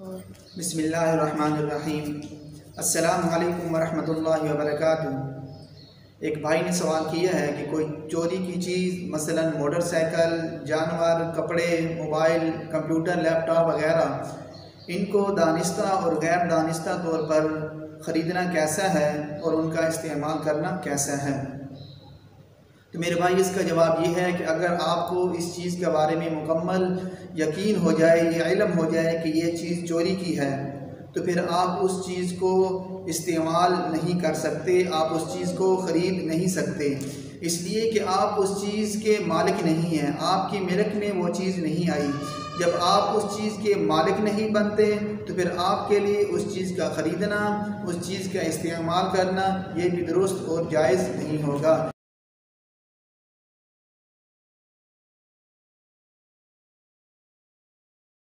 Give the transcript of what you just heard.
बिस्मिल्लाहिर्रहमानिर्रहीम। अस्सलामु अलैकुम वरहमतुल्लाहि वबरकातुहू। एक भाई ने सवाल किया है कि कोई चोरी की चीज़ मसलन मोटरसाइकिल, जानवर, कपड़े, मोबाइल, कंप्यूटर, लैपटॉप वगैरह इनको दानिस्ता और गैर दानिस्ता तौर पर ख़रीदना कैसा है और उनका इस्तेमाल करना कैसा है। तो मेरे भाई इसका जवाब ये है कि अगर आपको इस चीज़ के बारे में मुकम्मल यकीन हो जाए या इल्म हो जाए कि ये चीज़ चोरी की है तो फिर आप उस चीज़ को इस्तेमाल नहीं कर सकते, आप उस चीज़ को ख़रीद नहीं सकते, इसलिए कि आप उस चीज़ के मालिक नहीं हैं, आपकी मिल्क में वो चीज़ नहीं आई। जब आप उस चीज़ के मालिक नहीं बनते तो फिर आपके लिए उस चीज़ का ख़रीदना, उस चीज़ का इस्तेमाल करना ये भी दुरुस्त और जायज़ नहीं होगा।